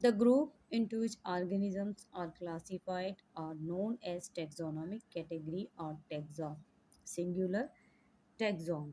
The group into which organisms are classified are known as taxonomic category or taxa, singular taxon।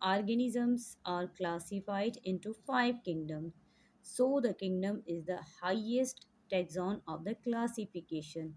organisms are classified into 5 kingdoms, so the kingdom is the highest taxon of the classification।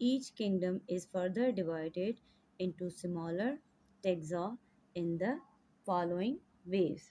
each kingdom is further divided into smaller taxa in the following ways।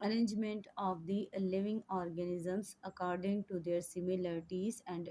arrangement of the living organisms according to their similarities and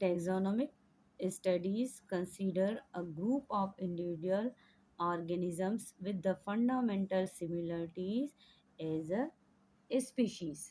Taxonomic studies consider a group of individual organisms with the fundamental similarities as a species।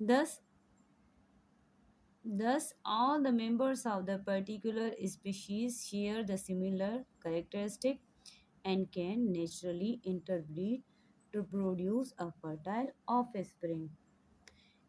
Thus, all the members of the particular species share the similar characteristic and can naturally interbreed to produce a fertile offspring।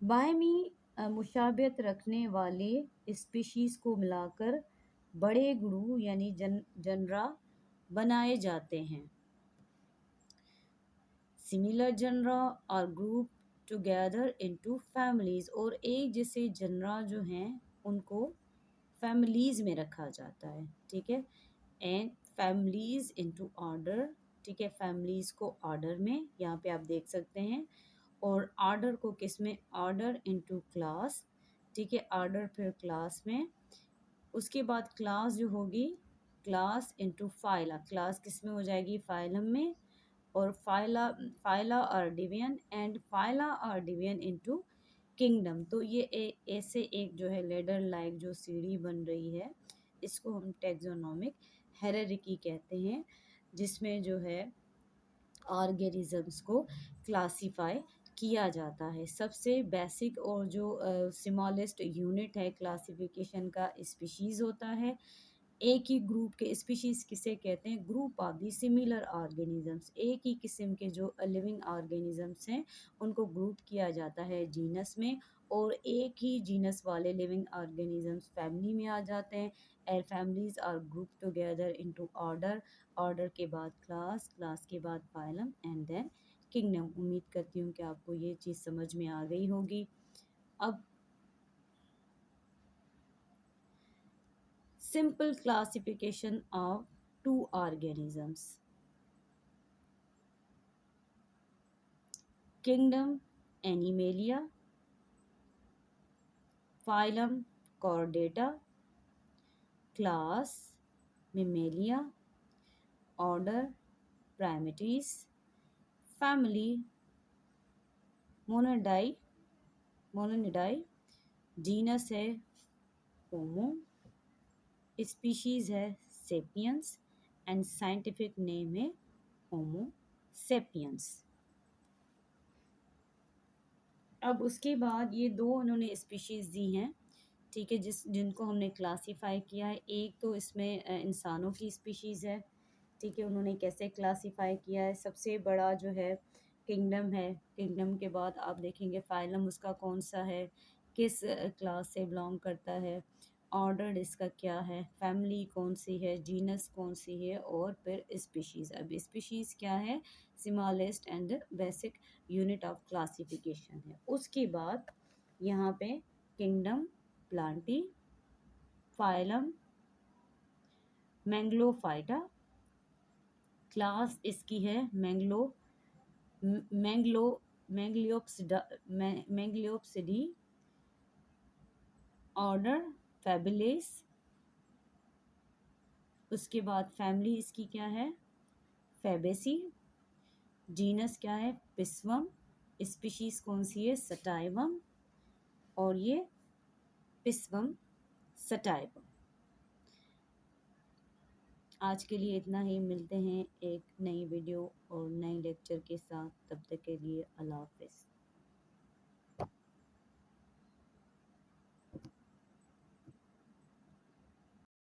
باہمی مشابہت رکھنے والے species کو ملا کر بڑے گروہ یعنی جنرا بنائے جاتے ہیں. سملر جنرا اور گروپ ٹوگیدر انٹو فیملیز، اور ایک جیسے جنرا جو ہیں ان کو فیملیز میں رکھا جاتا ہے. ٹھیک ہے، اینڈ فیملیز انٹو آرڈر. ٹھیک ہے، فیملیز کو آرڈر میں یہاں پہ آپ دیکھ سکتے ہیں، اور آرڈر کو کس میں، آرڈر انٹو کلاس. ٹھیک ہے، آرڈر پھر کلاس میں. اس کے بعد کلاس جو ہوگی، کلاس انٹو فائلا، کلاس کس میں ہو جائے گی، فائلم میں. اور فائلا اور ڈوین، اینڈ فائلا اور ڈوین انٹو کنگڈم. تو یہ ایسے ایک جو ہے لیڈر لائک جو سیڑھی بن رہی ہے، اس کو ہم ٹیکزونومک ہیرارکی کہتے ہیں، جس میں جو ہے آرگینزمس کو کلاسیفائی کیا جاتا ہے. سب سے بیسک اور جو سمالسٹ یونٹ ہے کلاسیفیکیشن کا، اسپیشیز ہوتا ہے. ایک ہی گروپ کے اسپیشیز کسے کہتے ہیں، group of the similar organisms. ایک ہی قسم کے جو لیونگ آرگینزمس ہیں ان کو گروپ کیا جاتا ہے جینس میں، اور ایک ہی جینس والے لیونگ آرگینزمس فیملی میں آ جاتے ہیں. Air families are group together into order, order کے بعد کلاس، کلاس کے بعد فائلم، اینڈ دین کنگڈم. امید کرتی ہوں کہ آپ کو یہ چیز سمجھ میں آ گئی ہوگی. اب simple classification of two organisms. Kingdom Animalia, phylum Chordata, class Mammalia, order Primates, family Mononidae, genus ہے Homo, اسپیشیز ہے سیپینس، اینڈ سائنٹیفک نیم ہے ہومو سیپینس. اب اس کے بعد یہ دو انہوں نے اسپیشیز دی ہیں. ٹھیک ہے، جن کو ہم نے کلاسیفائی کیا ہے. ایک تو اس میں انسانوں کی اسپیشیز ہے. ٹھیک ہے، انہوں نے کیسے کلاسیفائی کیا ہے، سب سے بڑا جو ہے کنگڈم ہے. کنگڈم کے بعد آپ دیکھیں گے فائلم اس کا کون سا ہے، کس کلاس سے بلانگ کرتا ہے، آرڈر اس کا کیا ہے، فیملی کون سی ہے، جینس کون سی ہے، اور پھر اسپیشیز. اب اسپیشیز کیا ہے، smallest and basic unit of classification ہے. اس کے بعد یہاں پہ kingdom plantae, phylum magnoliophyta, class اس کی ہے مینگلیوپسیڈی، آرڈر فیبلیس. اس کے بعد فیملی اس کی کیا ہے، فیبیسی. جینس کیا ہے، پسوم. اسپیشیز کون سی ہے، سٹائیوم. اور یہ پسوم سٹائیوم. آج کے لیے اتنا ہی. ملتے ہیں ایک نئی ویڈیو اور نئی لیکچر کے ساتھ. تب تک کے لیے اللہ حافظ.